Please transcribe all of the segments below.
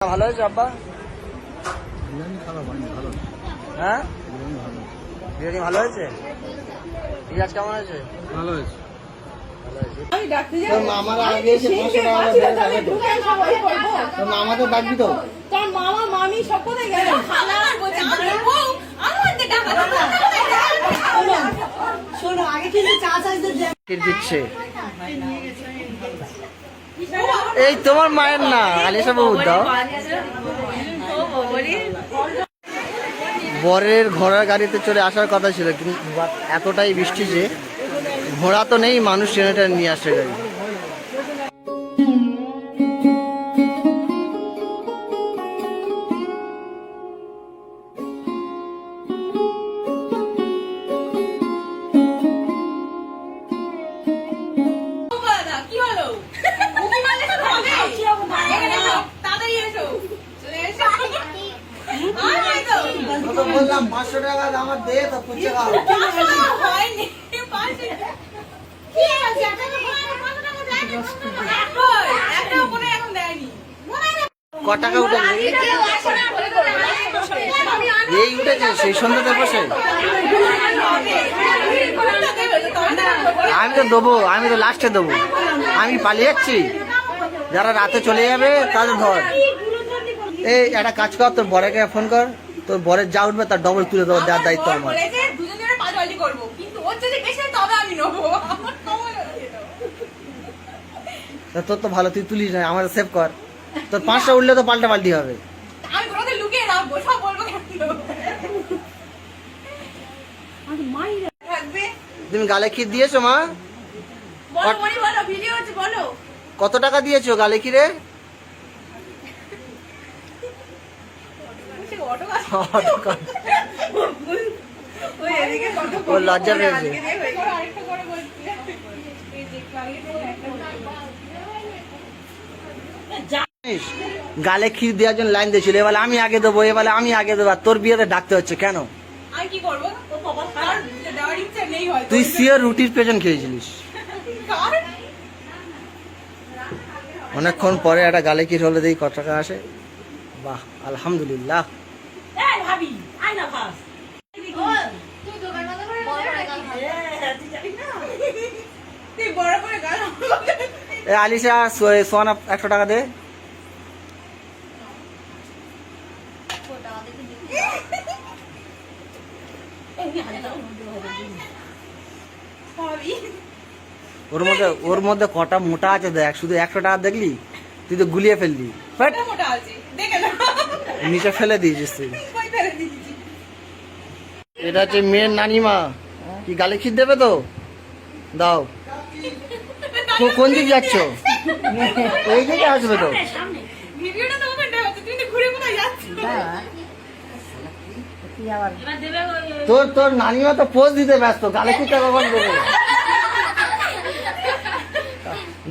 ভালো হয়েছে আব্বা? হ্যাঁ বিরিয়ানি ভালো হয়েছে। রিয়াজ কেমন হয়েছে? ভালো হয়েছে। মামাকে ডাকবি তো? তোর মামা মামি সব কোথায় গেল? শোনো আগে কিন্তু চা চাইতে দিচ্ছে। এই তোমার মায়ের না, আলিশা বাবু দাও। বরের ঘোড়ার গাড়িতে চলে আসার কথা ছিল, কিন্তু এতটাই বৃষ্টি যে ঘোড়া তো নেই, মানুষ ট্রেনে নিয়ে আসছে গাড়ি। বললাম 500 টাকা আমার দে তো পুচে খাও। হয়নি 500 কি আছে? একটা উপরে এখন দেয়নি। ক টাকা উঠেছে? এই উঠেছে সেই সন্ধ্যাতে বসে। আমি তো দেবো, আমি তো লাস্টে দেবো। আমি পালিয়ে যাচ্ছি, যারা রাতে চলে যাবে তাদের ধর। এই একটা কাজ কর, তোর বরেকে ফোন কর, তোর বরের যা উঠবে তার ডবল তুলে দেওয়ার দেওয়ার দায়িত্ব আমার। তোর তো ভালো, তুই তুলিস না, আমার সেভ কর। তোর 5টা উঠলে তো পাল্টা পাল্টি হবে। তুমি গালে ক্ষীর দিয়েছো মা? কত টাকা দিয়েছো গালে ক্ষীরে? ও লজ্জা পেয়েছে। গালে ক্ষীর দেওয়ার জন্য লাইন দিয়েছিল, এবার আমি আগে দেবো, এবার আমি আগে দেবো। তোর বিয়েতে ডাকতে হচ্ছে কেন? তুই সিওর রুটির পেছন খেয়েছিলিস। অনেকক্ষণ পরে একটা গালে ক্ষীর হলে দেখি কত টাকা আসে। বাহ, আলহামদুলিল্লাহ। আলিশা সোয়ানা 100 টাকা দে। ওর মধ্যে কটা মোটা আছে দেখ, শুধু 100 টাকা দেখলি তুই তো গুলিয়ে ফেললি। নিচে ফেলে দিয়েছিস তুই। এটা হচ্ছে মেয়ের নানিমা, কি গালে ক্ষীর দেবে তো? দাও। কোন দিক যাচ্ছ? এই দিকে আসবে তো। তোর নানিমা তো পোজ দিতে ব্যস্ত, গালে ক্ষীরটা কখন দেবে?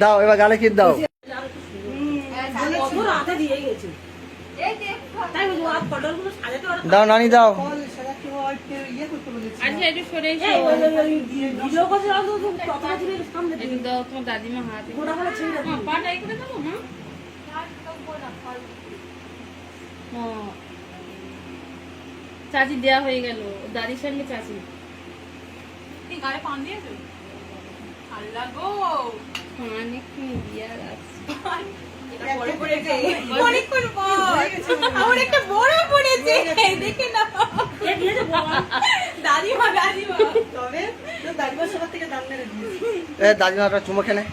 দাও এবার গালে ক্ষীর দাও। দাও নানি দাও। দাদিমা হাতে চাচি দেয়া হয়ে গেল, দাদির সঙ্গে চাচি। গায়ে পান দিয়েছো? আল্লাহ গো, অনেক দিয়া আছে। দাদিমাটা চুমো খেলে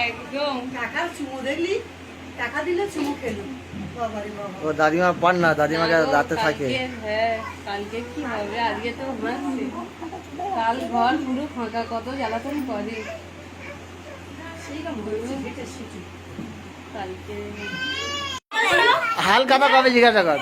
একদম টাকার চুমো দেখলি, টাকা দিলে চুমো খেলো। ও দাদিমা পান না, দাদিমাকে রাতে থাকে। হ্যাঁ কালকে কি হবে? আজকে তো হাসছে, কাল ঘর পুরো ফাঁকা, কত জ্বালাতন করে। হালকাটা কবে জিজ্ঞাসা কর।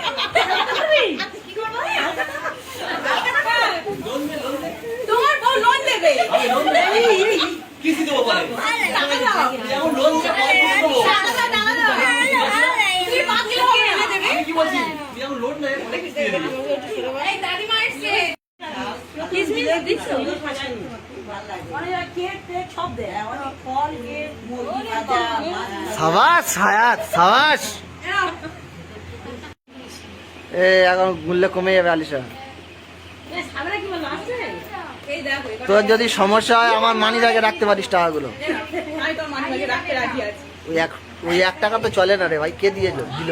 সব দেয় অনেক ফল দিয়ে মুরগি ভাজা মাছ। সাবাস হায়াত সাবাস। এখন মূল্য কমে যাবে আলিশা। এই দেখো এবার তোর যদি সমস্যা হয় আমার মানি ব্যাগে রাখতে পারিস টাকাগুলো। আমি তো মানি ব্যাগে রাখতে রাজি আছি। ওই 1 টাকা তো চলে না রে ভাই, কে দিয়েছিল দিল?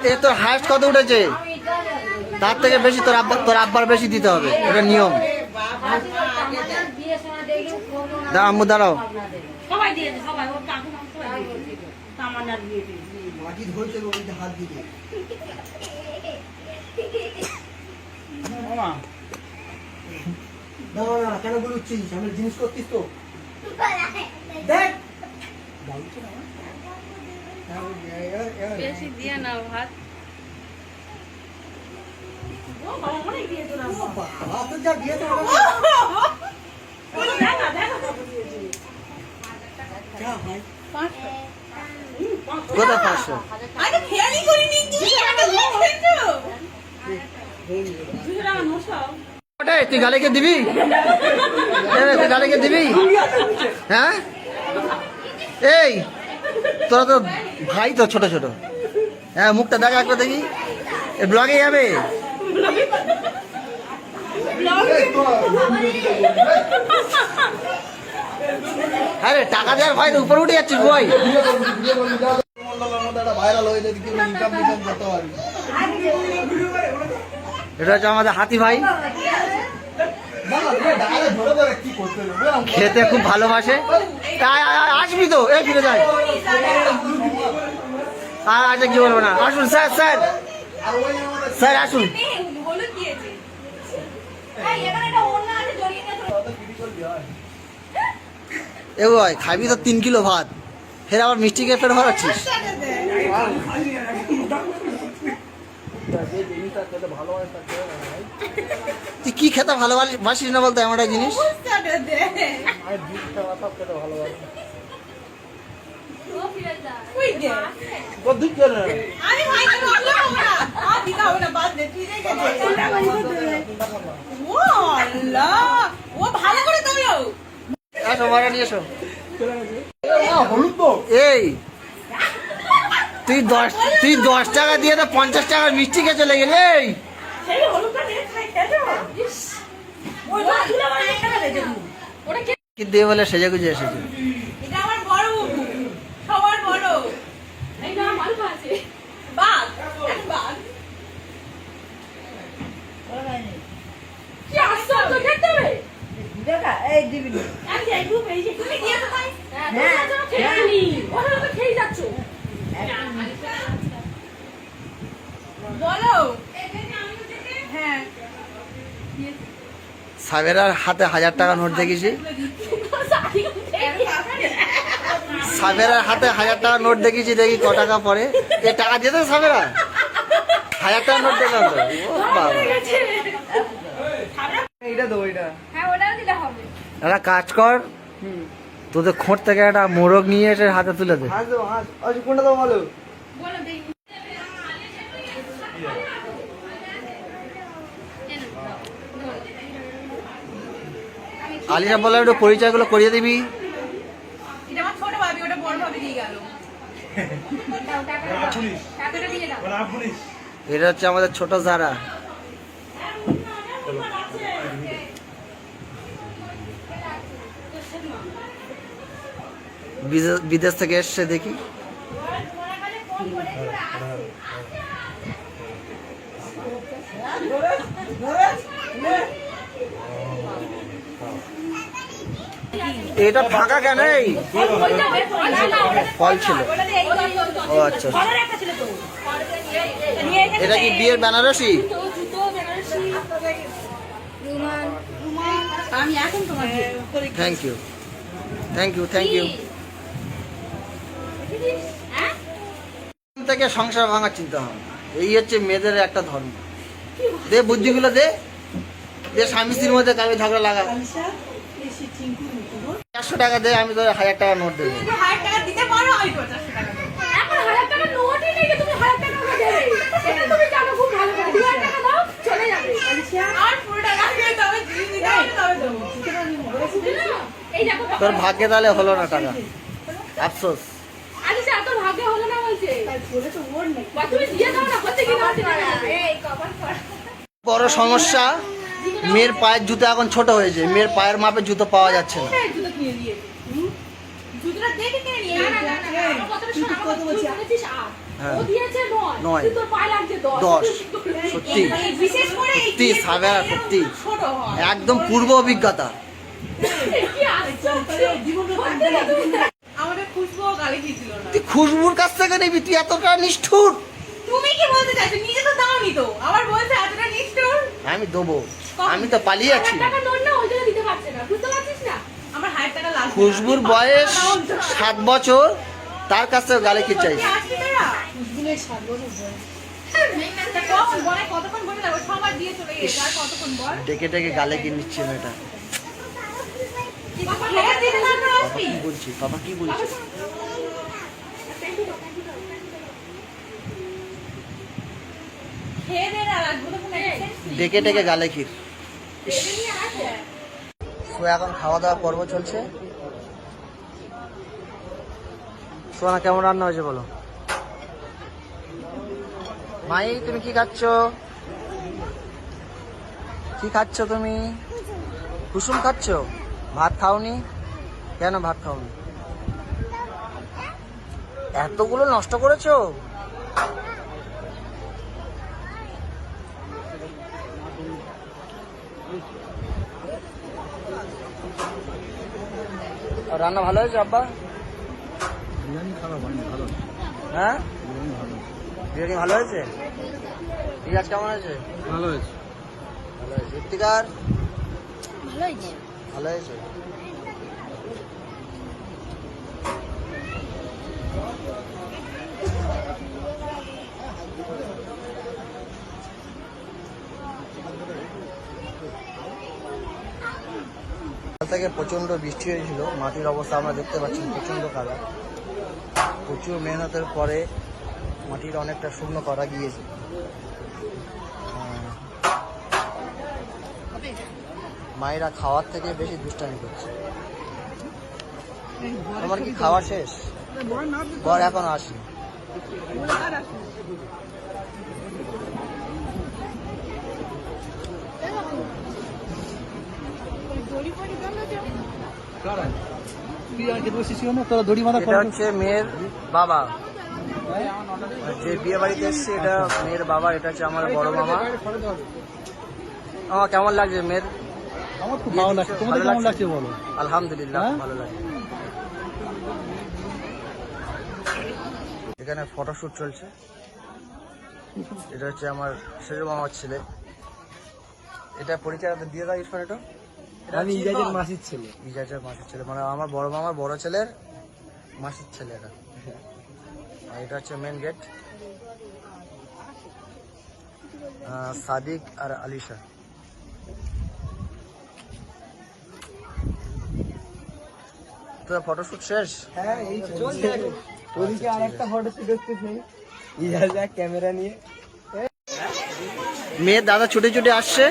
এ তোর হাইস্ট কত উঠেছে? তার থেকে বেশি তোর আব্বার বেশি দিতে হবে, এটা নিয়ম। দাঁড়া আম্মু দাঁড়াও। সবাই দিয়েছে সবাই ওর কাকু মামু সবাই দিয়েছে তামান্নার দিয়েছে মাটি ধরছে ওইটা হাত দিতে। দাঁড়া না, কেন বলছিস? আমি জিনিস করতিস তো দেখ। বেশি দিয়ে না ভাত। ও বাবা অনেক দিয়েছে না বাবা তো যা দিয়ে তো দেখা দেখা কত দিয়েছে যা ভাই। 500 কোথায় 500? আরে খেয়ালই করিনি কি একটা দিয়েছেন তো 200 টাকা নশো ওটাই তুই গালিকে দিবি? তুই গালিকে দিবি? হ্যাঁ এই তোরা তো ভাই তো ছোট ছোট। হ্যাঁ মুখটা দেখা একবার দেখি, ব্লগে যাবে। আরে টাকা দেওয়ার ভাই উপরে উঠে যাচ্ছিস ভাই। ভাইরাল হয়ে যদি কেউ ইনকাম টিনকাম করতে পারি। এটা হচ্ছে আমাদের হাতি ভাই, কি করতে হবে? খেতে খুব ভালোবাসে। আসবি তো? এই ফিরে যায়। আচ্ছা কি বলবো না, আসুন স্যার স্যার স্যার আসুন। হলুদ দিয়েছে এ ভাই খাবি তো 3 কিলো ভাত, ফের আবার মিষ্টি খেয়ে ফের ভরাচ্ছিস। তুই কি খেতে ভালোবাসিস না বলতে এমন একটা জিনিস? আসো মারা নিয়ে এসো। হলুদ তো এই তুই 10 টাকা দিয়ে তো 50 টাকার মিষ্টি খেয়ে চলে গেলি। এই কি দিয়ে বলে সেজে গুজে এসেছে। এটা আমার বড় বাবু, সবার বড়। এই না মাল আছে বাঘ বাঘ কি আশ্চর্য দেখতে হবে দেখা এই দিবি আমি যাই গ্রুপ এই যে তুমি দিয়ে তো ভাই হ্যাঁ খেয়েনি ওরা তো খেয়ে যাচ্ছ বলো হ্যাঁ সাবেরার হাতে 1000 টাকা নোট দেখেছি। সাবেরার হাতে 1000 টাকা নোট দেখেছি, দেখি ক টাকা পড়ে। এ টাকা দিয়ে দেবে সাবেরা? 1000 টাকা নোট দেখলাম তো। ও বাবা, এইটা তো ওইটা। হ্যাঁ ওটাও দিতে হবে একটা কাজ কর, তোদের খোঁট থেকে একটা মোরগ নিয়ে এসে হাতে তুলে দে। হাস দেবো হাস। আজ কোনটা দাও বলো? বলো দেখি আলিশা বলে একটু পরিচয়গুলো করিয়ে দিবি। এটা আমার ছোট ভাবি, ওটা বড় ভাবি দিয়ে গেল টাকাটা দিয়ে দাও এটা হচ্ছে আমাদের ছোট যারা। বিদেশ থেকে এসছে দেখি। এটা ফাঁকা কেন? এই ফল ছিল। ও আচ্ছা, এটা কি বিয়ের বেনারসি? আমি এখন তোমার thank you thank you thank you. থেকে সংসার ভাঙার চিন্তা হয়, এই হচ্ছে মেয়েদের একটা ধর্ম। দে বুদ্ধিগুলো দে, স্বামী স্ত্রীর মধ্যে কারো ঝগড়া লাগা। 400 টাকা দে, আমি তোর 1000 টাকা নোট দেবো। 1000 টাকা দিতে পারো, আমি 50 টাকা দেবো। এখন 1000 টাকা নোটই নেই, তুমি 1000 টাকা দেবে। এটা তুমি জানো খুব ভালো করে। 2000 টাকা দাও, চলে চলে যাবে আর পুরোটা রাখবে তবে জিনিস দিতে হবে তবে দেবো এই দেখো তোর ভাগ্যে তাহলে হলো না টাকা, আফসোস। আচ্ছা এত ভাগ্য হলো না বলছে বলে তো ওর নেই তুমি দিয়ে দাও না হচ্ছে কি না এই কপাল পড়া বড় সমস্যা, মেয়ের পায়ের জুতো এখন ছোট হয়েছে, মেয়ের পায়ের মাপে জুতো পাওয়া যাচ্ছে না। জুতো কিনে দিয়েছে জুতোটা দেখে কিনে নিয়ে না না না কতটা শোনা কত বলছিস হ্যাঁ। ও দিয়েছে 9 9 তুই তোর পায়ে লাগছে 10 সত্যি বিশেষ করে এই সত্যি সাবেরা, সত্যি ছোট হয় একদম পূর্ব অভিজ্ঞতা। কি আমাদের খুশবু গালি দিছিল না তুই খুশবুর কাছ থেকে নিবি, তুই এতটা নিষ্ঠুর। তুমি কি বলতে চাইছো নিজে তো দাওনি তো আবার বলছে এতটা নিষ্ঠুর আমি দেবো, আমি তো পালিয়েছি। টাকা নোট না ওই জন্য দিতে পারছে না বুঝতে পারছিস না আমার 1000 টাকা লাগবে খুশবুর বয়স 7 বছর, তার কাছ থেকে গালি কি চাইছি? খুশবুলের 7 বছর বয়স কখন বলে কতক্ষণ বলে লাগবে সময় দিয়ে চলে গেছে আর কতক্ষণ বল ডেকে ডেকে গালে কি নিচ্ছে মেয়েটা। খেয়ে দিতে না বাবা আসবি কি বলছি, বাবা কি বলছি? খেয়ে দে না লাগবে তো কোনো ডেকে ডেকে গালে ক্ষীর। তো এখন খাওয়া দাওয়া পর্ব চলছে। সোনা কেমন রান্না হয়েছে বলো? মাই তুমি কি খাচ্ছ? কি খাচ্ছ তুমি? কুসুম খাচ্ছ? ভাত খাওনি কেন? ভাত খাওনি? এতগুলো নষ্ট করেছো? আর রান্না ভালো হয়েছে আব্বা? হ্যাঁ বিরিয়ানি ভালো হয়েছে? রিয়াজ কেমন হয়েছে? ভালো হয়েছে। ভালো হয়েছে। ইফতিকার ভালো হয়েছে ভালো হয়েছে। কাল থেকে প্রচন্ড বৃষ্টি হয়েছিল, মাটির অবস্থা আমরা দেখতে পাচ্ছি প্রচন্ড কাদা। প্রচুর মেহনতের পরে মাটির অনেকটা শুকনো করা গিয়েছে। মায়েরা খাওয়ার থেকে বেশি দুষ্টামি করছে। তোমার কি খাওয়া শেষ? বর এখনো আসেনি। এটা হচ্ছে মেয়ের বাবা, যে বিয়ে বাড়িতে এসছে এটা মেয়ের বাবা, এটা হচ্ছে আমার বড় মামা। আমার কেমন লাগছে মেয়ের? আমার খুব ভালো লাগছে। তোমাদের কেমন লাগছে বলো? আলহামদুলিল্লাহ হ্যাঁ? ভালো লাগে। এখানে ফটোশুট চলছে। এটা হচ্ছে আমার সেজো মামার ছেলে। এটা পরিচয় দিয়ে দাও ইরফান। এটা আমি ইজাজের মাসির ছেলে। ইজাজের মাসির ছেলে, মানে আমার বড় মামার বড় ছেলের মাসির ছেলে এটা। আর এটা হচ্ছে মেন গেট। সাদিক আর আলিশা। তোর ফটোশুট শেষ? হ্যাঁ এই চলছে। ওদিকে আরেকটা ফটো শুট হচ্ছে, ইজাজা ক্যামেরা নিয়ে। মেয়ের দাদা ছুটে ছুটে আসছে,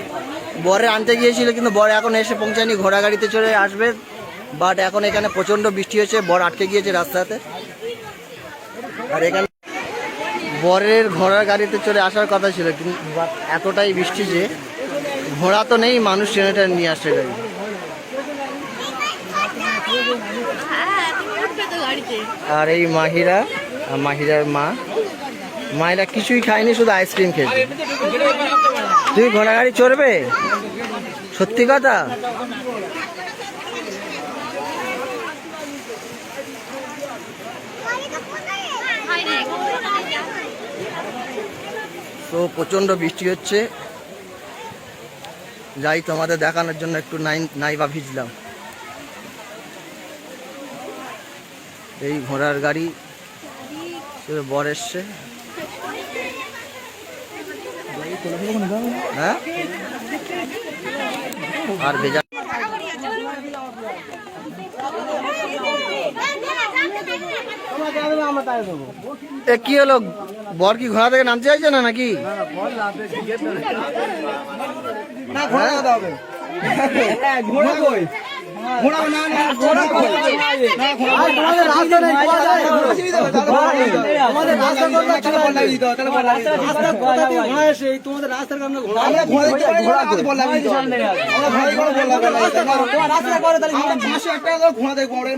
বরে আনতে গিয়েছিল কিন্তু বর এখন এসে পৌঁছায়নি, ঘোড়া গাড়িতে চলে আসবে। বাট এখন এখানে প্রচন্ড বৃষ্টি হয়েছে, বর আটকে গিয়েছে রাস্তাতে। আর এখানে বরের ঘোড়ার গাড়িতে চলে আসার কথা ছিল, কিন্তু এতটাই বৃষ্টি যে ঘোড়া তো নেই, মানুষ টেনে টেনে নিয়ে আসছে গাড়ি। আর এই মাহিরা, মাহিরার মা, মায়েরা কিছুই খায়নি, শুধু আইসক্রিম খেয়েছে। তুই ঘোড়া গাড়ি চড়বে? সত্যি কথা? তো প্রচন্ড বৃষ্টি হচ্ছে, যাই তোমাদের দেখানোর জন্য একটু নাইবা ভিজলাম। এই ঘোড়ার গাড়ি বর এসছে। হ্যাঁ আর ভেজা এ কি হলো, বর কি ঘোড়া থেকে নামতে চাইছে না নাকি? না ঘোড়া কথা হবে ঘোড়া কই ঘোড়া না না ঘোড়া কই না ঘোড়া তোমাদের রাস্তা নেই তোমাদের রাস্তা করতে চলে বল লাগি দাও তাহলে বল রাস্তা কোথা থেকে ঘোড়া এসে তোমাদের রাস্তার কারণে ঘোড়া আমরা ঘোড়া কই বল লাগি দাও আমরা ভাই করে বল লাগি রাস্তা করো তোমার রাস্তা করো তাহলে আমরা 500 টাকা দাও ঘোড়া দেই ঘোড়া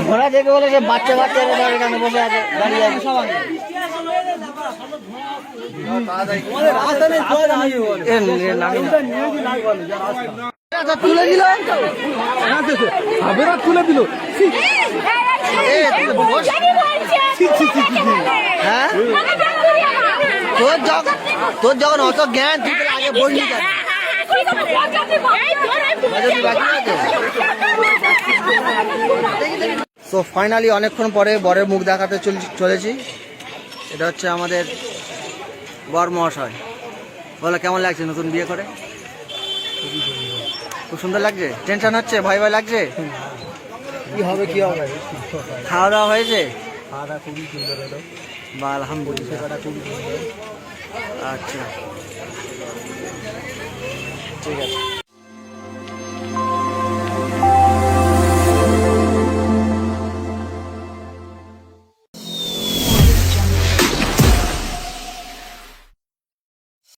ঘোড়া দেখে বলে যে বাচ্চা বাচ্চা এখানে বসে আছে দাঁড়িয়ে আছে সবাই। রাস্তা নেই ঘোড়া নাই বল তুলে দিল তুলে দিল হ্যাঁ তোর যখন অত জ্ঞান তুই তো আগে বললি কেন? তো ফাইনালি অনেকক্ষণ পরে বরের মুখ দেখাতে চলেছি। এটা হচ্ছে আমাদের বর মহাশয়। বলো কেমন লাগছে নতুন বিয়ে করে? খুব সুন্দর লাগছে? টেনশন হচ্ছে, ভয় ভয় লাগছে? কি হবে কি হবে খাওয়া দাওয়া হয়েছে? খাওয়া খুবই সুন্দর হলো বা আলহামদুলিল্লাহ। সেটা খুবই সুন্দর আচ্ছা ঠিক আছে।